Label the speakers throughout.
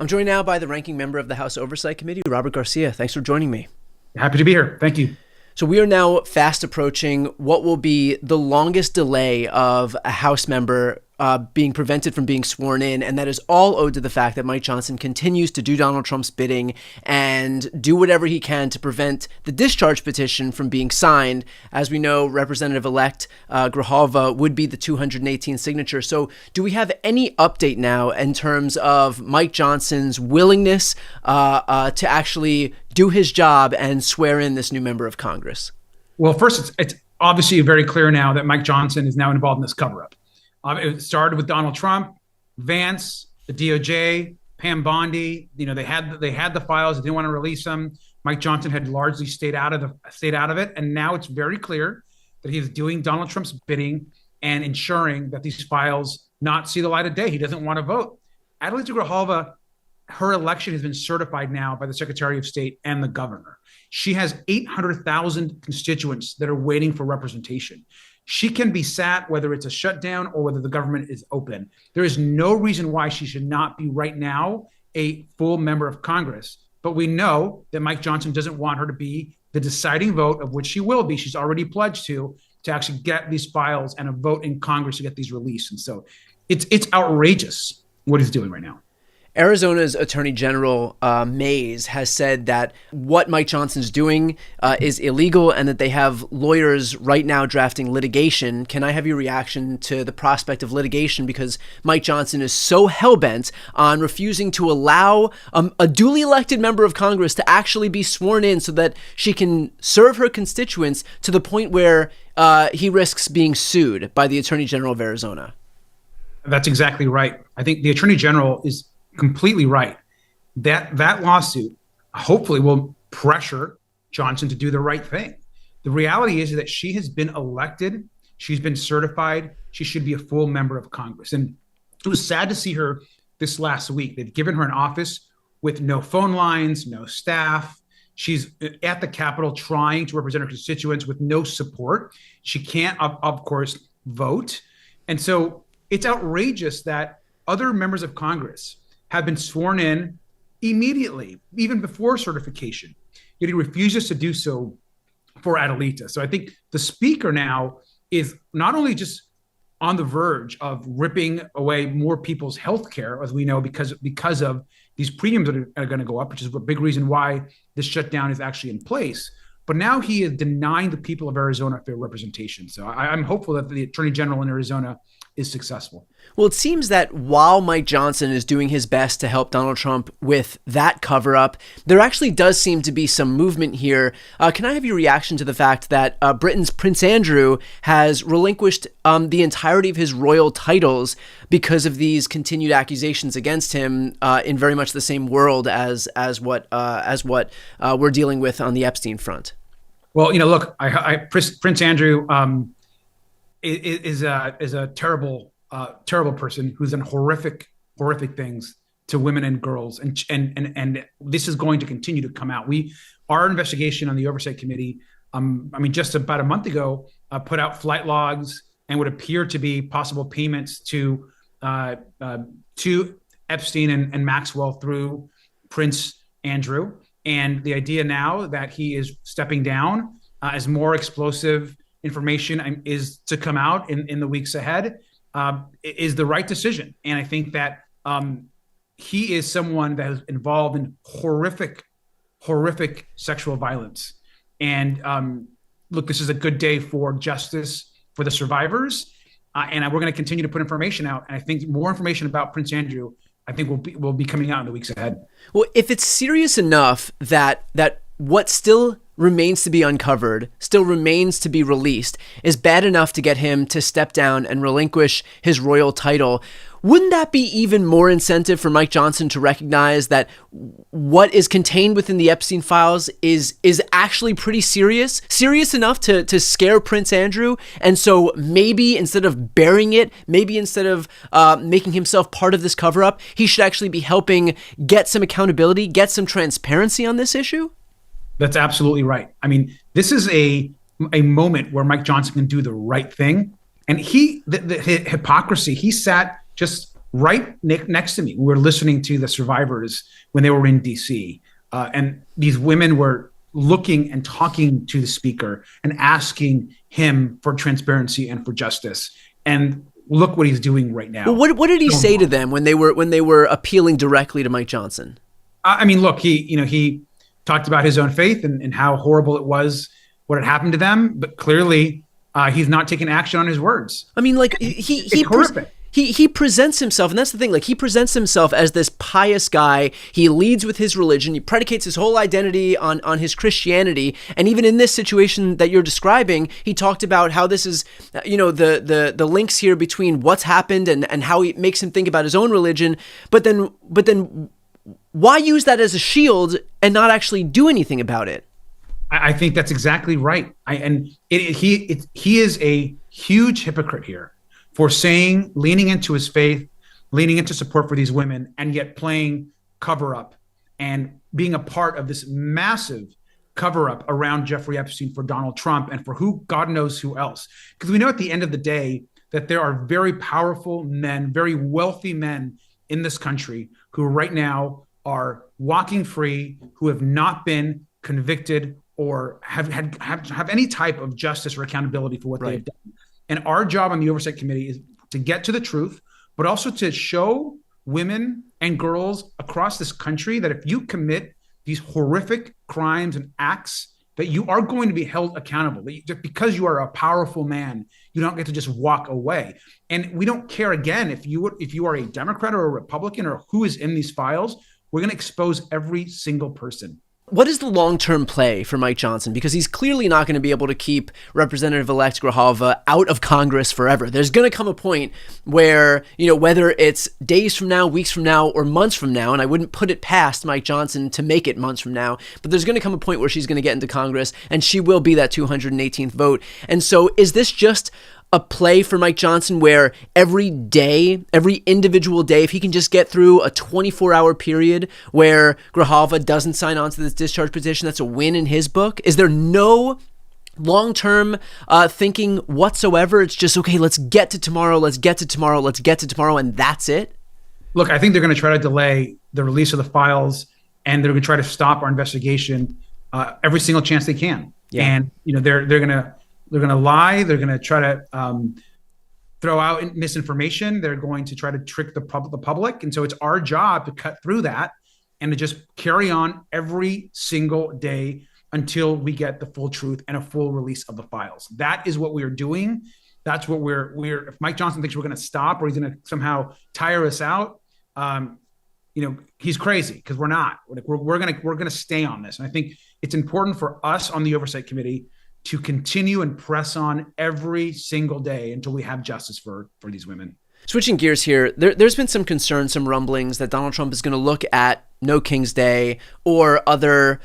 Speaker 1: I'm joined now by the ranking member of the House Oversight Committee, Robert Garcia. Thanks for joining me.
Speaker 2: Happy to be here. Thank you.
Speaker 1: So we are now fast approaching what will be the longest delay of a House member being prevented from being sworn in, and that is all owed to the fact that Mike Johnson continues to do Donald Trump's bidding and do whatever he can to prevent the discharge petition from being signed. As we know, Representative-elect Grijalva would be the 218 signature. So do we have any update now in terms of Mike Johnson's willingness to actually do his job and swear in this new member of Congress?
Speaker 2: Well, first, it's obviously very clear now that Mike Johnson is now involved in this cover-up. It started with Donald Trump, Vance, the DOJ, Pam Bondi. They had the files. They didn't want to release them. Mike Johnson had largely stayed out of it, and now it's very clear that he is doing Donald Trump's bidding and ensuring that these files not see the light of day. He doesn't want to vote. Adelita Grijalva, her election has been certified now by the Secretary of State and the governor. She has 800,000 constituents that are waiting for representation. She can be sat whether it's a shutdown or whether the government is open. There is no reason why she should not be right now a full member of Congress. But we know that Mike Johnson doesn't want her to be the deciding vote, of which she will be. She's already pledged to actually get these files and a vote in Congress to get these released. And so it's outrageous what he's doing right now.
Speaker 1: Arizona's Attorney General Mays has said that what Mike Johnson's doing is illegal and that they have lawyers right now drafting litigation. Can I have your reaction to the prospect of litigation, because Mike Johnson is so hell-bent on refusing to allow a duly elected member of Congress to actually be sworn in so that she can serve her constituents, to the point where he risks being sued by the Attorney General of Arizona?
Speaker 2: That's exactly right. I think the Attorney General is completely right. That lawsuit hopefully will pressure Johnson to do the right thing. The reality is that she has been elected. She's been certified. She should be a full member of Congress. And it was sad to see her this last week. They've given her an office with no phone lines, no staff. She's at the Capitol trying to represent her constituents with no support. She can't, of course, vote. And so it's outrageous that other members of Congress have been sworn in immediately, even before certification. Yet he refuses to do so for Adelita. So I think the speaker now is not only just on the verge of ripping away more people's health care, as we know, because of these premiums that are going to go up, which is a big reason why this shutdown is actually in place. But now he is denying the people of Arizona fair representation. So I'm hopeful that the Attorney General in Arizona is successful.
Speaker 1: Well, it seems that while Mike Johnson is doing his best to help Donald Trump with that cover-up, there actually does seem to be some movement here. Can I have your reaction to the fact that Britain's Prince Andrew has relinquished the entirety of his royal titles because of these continued accusations against him in very much the same world as what we're dealing with on the Epstein front?
Speaker 2: Well, look, Prince Andrew is a terrible person who's done horrific things to women and girls, and this is going to continue to come out. Our investigation on the Oversight Committee, just about a month ago, put out flight logs and would appear to be possible payments to Epstein and Maxwell through Prince Andrew. And the idea now that he is stepping down as more explosive information is to come out in the weeks ahead is the right decision. And I think that he is someone that is involved in horrific sexual violence. And look, this is a good day for justice for the survivors. And we're going to continue to put information out. And I think more information about Prince Andrew, I think will be coming out in the weeks ahead.
Speaker 1: Well, if it's serious enough that what still remains to be uncovered, still remains to be released, is bad enough to get him to step down and relinquish his royal title, wouldn't that be even more incentive for Mike Johnson to recognize that what is contained within the Epstein files is actually pretty serious enough to scare Prince Andrew? And so maybe instead of burying it, maybe instead of making himself part of this cover-up, he should actually be helping get some accountability, get some transparency on this issue?
Speaker 2: That's absolutely right. I mean, this is a moment where Mike Johnson can do the right thing. And the hypocrisy, he sat just next to me. We were listening to the survivors when they were in DC. And these women were looking and talking to the speaker and asking him for transparency and for justice. And look what he's doing right now.
Speaker 1: Well, what did he say to them when they were appealing directly to Mike Johnson?
Speaker 2: I mean, look, he talked about his own faith and how horrible it was, what had happened to them. But clearly, he's not taking action on his words.
Speaker 1: I mean, like he presents himself, and that's the thing, like he presents himself as this pious guy. He leads with his religion. He predicates his whole identity on his Christianity. And even in this situation that you're describing, he talked about how this is, the links here between what's happened and how it makes him think about his own religion. But then why use that as a shield and not actually do anything about it?
Speaker 2: I think that's exactly right. He is a huge hypocrite here for leaning into his faith, leaning into support for these women, and yet playing cover up and being a part of this massive cover up around Jeffrey Epstein for Donald Trump and for God knows who else. Because we know at the end of the day that there are very powerful men, very wealthy men in this country who right now are walking free, who have not been convicted or have any type of justice or accountability for what they've done. And our job on the Oversight Committee is to get to the truth, but also to show women and girls across this country that if you commit these horrific crimes and acts, that you are going to be held accountable. Just because you are a powerful man, you don't get to just walk away. And we don't care, again, if you are a Democrat or a Republican or who is in these files, we're going to expose every single person.
Speaker 1: What is the long-term play for Mike Johnson? Because he's clearly not going to be able to keep Representative-elect Grijalva out of Congress forever. There's going to come a point where, whether it's days from now, weeks from now, or months from now, and I wouldn't put it past Mike Johnson to make it months from now, but there's going to come a point where she's going to get into Congress, and she will be that 218th vote. And so is this just a play for Mike Johnson where every individual day, if he can just get through a 24-hour period where Grijalva doesn't sign on to this discharge petition, that's a win in his book? Is there no long-term thinking whatsoever? It's just, okay, let's get to tomorrow, and that's it?
Speaker 2: Look, I think they're going to try to delay the release of the files, and they're going to try to stop our investigation every single chance they can. Yeah. And, they're going to lie. They're going to try to throw out misinformation. They're going to try to trick the public. And so it's our job to cut through that and to just carry on every single day until we get the full truth and a full release of the files. That is what we are doing. That's what if Mike Johnson thinks we're going to stop or he's going to somehow tire us out, he's crazy, because we're not. We're going to stay on this. And I think it's important for us on the Oversight Committee to continue and press on every single day until we have justice for these women.
Speaker 1: Switching gears here, there's been some concern, some rumblings that Donald Trump is going to look at No King's Day or other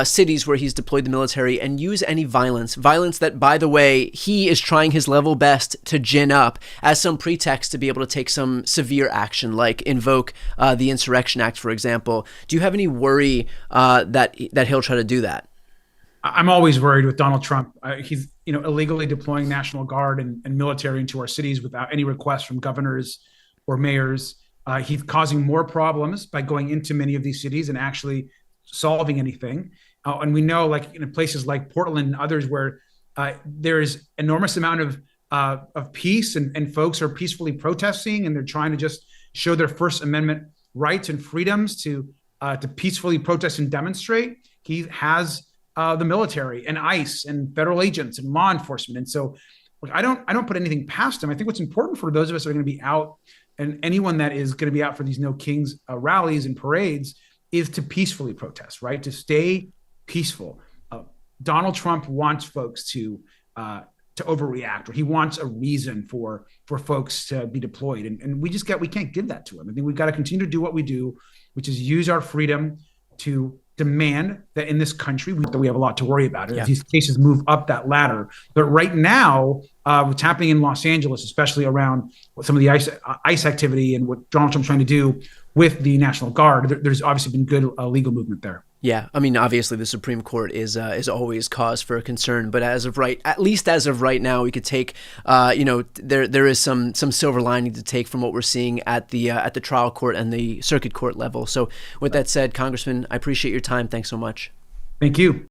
Speaker 1: cities where he's deployed the military and use any violence that, by the way, he is trying his level best to gin up as some pretext to be able to take some severe action, like invoke the Insurrection Act, for example. Do you have any worry that he'll try to do that?
Speaker 2: I'm always worried with Donald Trump. He's illegally deploying National Guard and military into our cities without any request from governors or mayors. He's causing more problems by going into many of these cities and actually solving anything. And we know, like in places like Portland and others, where there is enormous amount of peace and folks are peacefully protesting, and they're trying to just show their First Amendment rights and freedoms to peacefully protest and demonstrate. He has the military and ICE and federal agents and law enforcement. And so look, I don't put anything past him. I think what's important for those of us that are going to be out, and anyone that is going to be out for these No Kings rallies and parades, is to peacefully protest, right? To stay peaceful. Donald Trump wants folks to overreact, or he wants a reason for folks to be deployed. And we can't give that to him. I think we've got to continue to do what we do, which is use our freedom to demand that in this country that we have a lot to worry about. Yeah. These cases move up that ladder. But right now, what's happening in Los Angeles, especially around some of the ICE activity and what Donald Trump's trying to do with the National Guard, there's obviously been good legal movement there.
Speaker 1: Yeah, I mean, obviously the Supreme Court is always cause for concern, but at least as of right now, we could take, there is some silver lining to take from what we're seeing at the trial court and the circuit court level. So, with that said, Congressman, I appreciate your time. Thanks so much.
Speaker 2: Thank you.